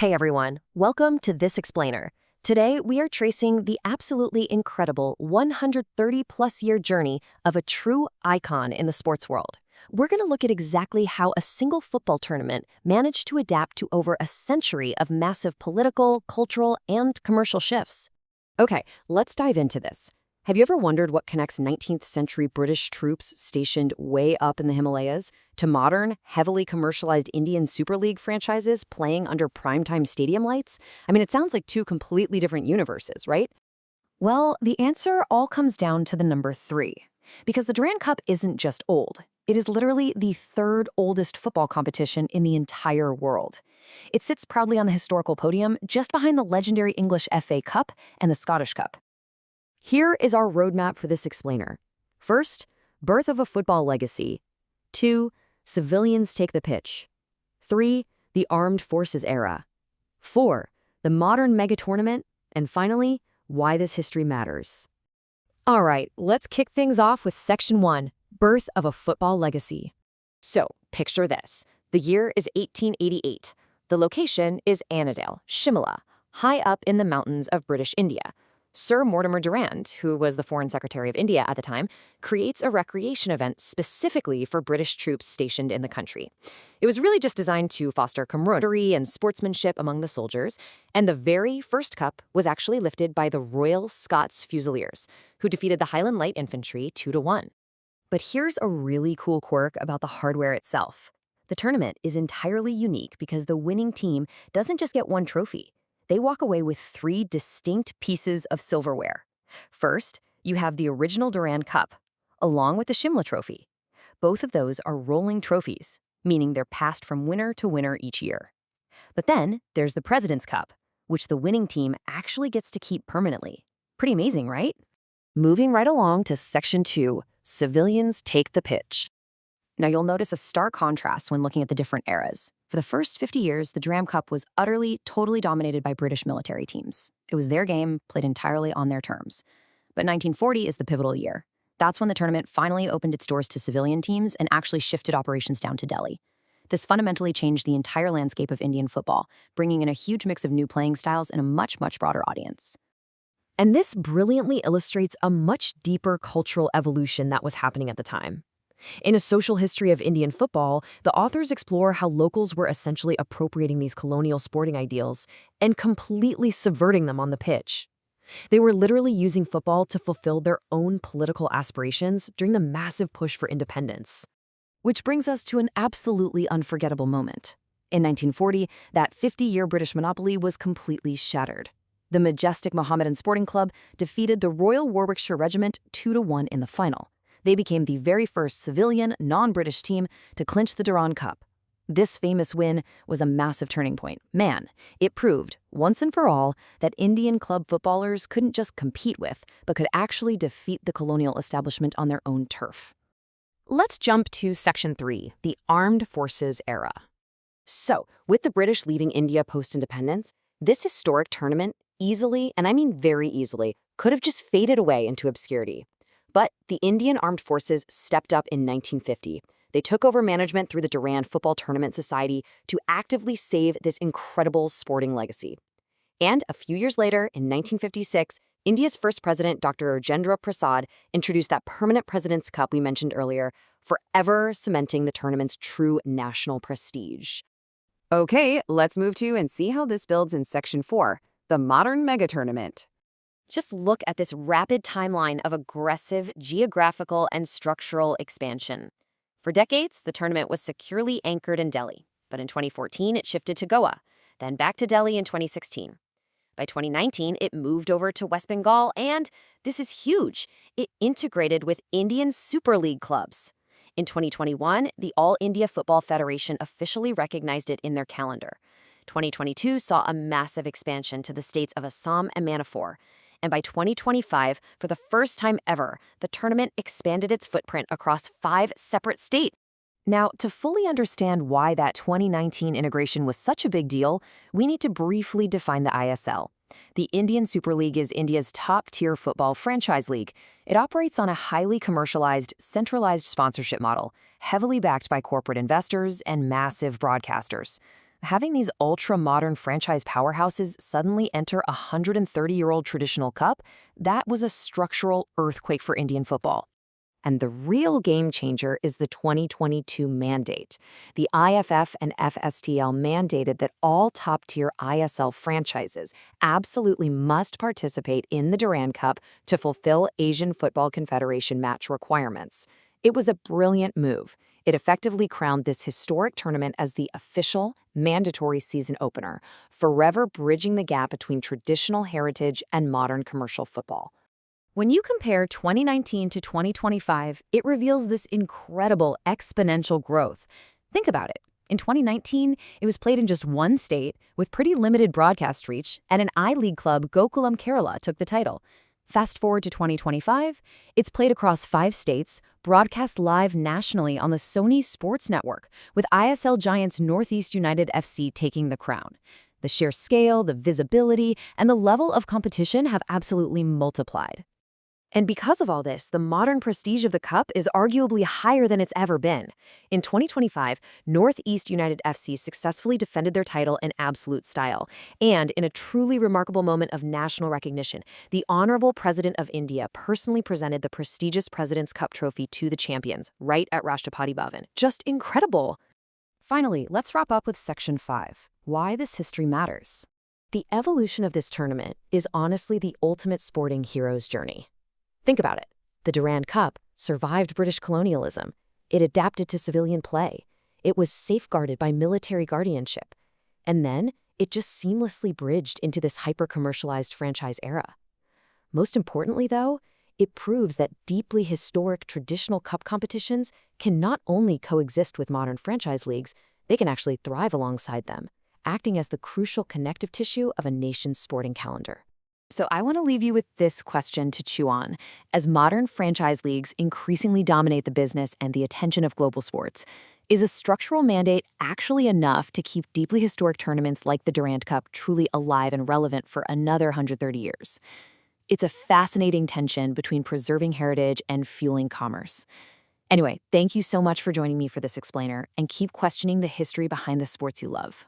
Hey everyone, welcome to This Explainer. Today we are tracing the absolutely incredible 130-plus-year journey of a true icon in the sports world. We're going to look at exactly how a single football tournament managed to adapt to over a century of massive political, cultural, and commercial shifts. Okay, let's dive into this. Have you ever wondered what connects 19th century British troops stationed way up in the Himalayas to modern, heavily commercialized Indian Super League franchises playing under primetime stadium lights? I mean, it sounds like two completely different universes, right? Well, the answer all comes down to the number 3. Because the Durand Cup isn't just old. It is literally the third oldest football competition in the entire world. It sits proudly on the historical podium just behind the legendary English FA Cup and the Scottish Cup. Here is our roadmap for this explainer. First, birth of a football legacy. 2, civilians take the pitch. 3, the armed forces era. 4, the modern mega tournament. And finally, why this history matters. All right, let's kick things off with Section 1, birth of a football legacy. So, picture this. The year is 1888. The location is Annandale, Shimla, high up in the mountains of British India. Sir Mortimer Durand, who was the Foreign Secretary of India at the time, creates a recreation event specifically for British troops stationed in the country. It was really just designed to foster camaraderie and sportsmanship among the soldiers, and the very first cup was actually lifted by the Royal Scots Fusiliers, who defeated the Highland Light Infantry 2-1. But here's a really cool quirk about the hardware itself. The tournament is entirely unique because the winning team doesn't just get one trophy. They walk away with 3 distinct pieces of silverware. First, you have the original Durand Cup, along with the Shimla Trophy. Both of those are rolling trophies, meaning they're passed from winner to winner each year. But then there's the President's Cup, which the winning team actually gets to keep permanently. Pretty amazing, right? Moving right along to Section 2, civilians take the pitch. Now you'll notice a stark contrast when looking at the different eras. For the first 50 years, the Durand Cup was totally dominated by British military teams. It was their game, played entirely on their terms. But 1940 is the pivotal year. That's when the tournament finally opened its doors to civilian teams and actually shifted operations down to Delhi. This fundamentally changed the entire landscape of Indian football, bringing in a huge mix of new playing styles and a much broader audience. And this brilliantly illustrates a much deeper cultural evolution that was happening at the time. In A Social History of Indian Football, the authors explore how locals were essentially appropriating these colonial sporting ideals and completely subverting them on the pitch. They were literally using football to fulfill their own political aspirations during the massive push for independence. Which brings us to an absolutely unforgettable moment. In 1940, that 50-year British monopoly was completely shattered. The majestic Mohammedan Sporting Club defeated the Royal Warwickshire Regiment 2-1 in the final. They became the very first civilian, non-British team to clinch the Durand Cup. This famous win was a massive turning point. Man, it proved, once and for all, that Indian club footballers couldn't just compete with, but could actually defeat the colonial establishment on their own turf. Let's jump to Section 3, the Armed Forces era. So, with the British leaving India post-independence, this historic tournament easily, and I mean very easily, could have just faded away into obscurity. But the Indian Armed Forces stepped up in 1950. They took over management through the Durand Football Tournament Society to actively save this incredible sporting legacy. And a few years later, in 1956, India's first president, Dr. Rajendra Prasad, introduced that permanent President's Cup we mentioned earlier, forever cementing the tournament's true national prestige. Okay, let's move to and see how this builds in Section 4, the modern mega tournament. Just look at this rapid timeline of aggressive geographical and structural expansion. For decades, the tournament was securely anchored in Delhi, but in 2014, it shifted to Goa, then back to Delhi in 2016. By 2019, it moved over to West Bengal, and this is huge, it integrated with Indian Super League clubs. In 2021, the All India Football Federation officially recognized it in their calendar. 2022 saw a massive expansion to the states of Assam and Manipur. And by 2025, for the first time ever, the tournament expanded its footprint across 5 separate states. Now, to fully understand why that 2019 integration was such a big deal, we need to briefly define the ISL. The Indian Super League is India's top-tier football franchise league. It operates on a highly commercialized, centralized sponsorship model, heavily backed by corporate investors and massive broadcasters. having these ultra-modern franchise powerhouses suddenly enter a 130-year-old traditional cup, that was a structural earthquake for Indian football. And the real game changer is the 2022 mandate. The IFF and FSTL mandated that all top-tier ISL franchises absolutely must participate in the Durand Cup to fulfill Asian Football Confederation match requirements. It was a brilliant move. It effectively crowned this historic tournament as the official, mandatory season opener, forever bridging the gap between traditional heritage and modern commercial football. When you compare 2019 to 2025, it reveals this incredible exponential growth. Think about it. In 2019, it was played in just one state with pretty limited broadcast reach, and an I-League club, Gokulam Kerala, took the title. Fast forward to 2025, it's played across 5 states, broadcast live nationally on the Sony Sports Network, with ISL giants Northeast United FC taking the crown. The sheer scale, the visibility, and the level of competition have absolutely multiplied. And because of all this, the modern prestige of the Cup is arguably higher than it's ever been. In 2025, Northeast United FC successfully defended their title in absolute style. And in a truly remarkable moment of national recognition, the Honorable President of India personally presented the prestigious President's Cup trophy to the champions, right at Rashtrapati Bhavan. Just incredible! Finally, let's wrap up with Section 5, why this history matters. The evolution of this tournament is honestly the ultimate sporting hero's journey. Think about it. The Durand Cup survived British colonialism. It adapted to civilian play. It was safeguarded by military guardianship. And then it just seamlessly bridged into this hyper-commercialized franchise era. Most importantly, though, it proves that deeply historic traditional cup competitions can not only coexist with modern franchise leagues, they can actually thrive alongside them, acting as the crucial connective tissue of a nation's sporting calendar. So I want to leave you with this question to chew on. As modern franchise leagues increasingly dominate the business and the attention of global sports, is a structural mandate actually enough to keep deeply historic tournaments like the Durand Cup truly alive and relevant for another 130 years? It's a fascinating tension between preserving heritage and fueling commerce. Anyway, thank you so much for joining me for this explainer, and keep questioning the history behind the sports you love.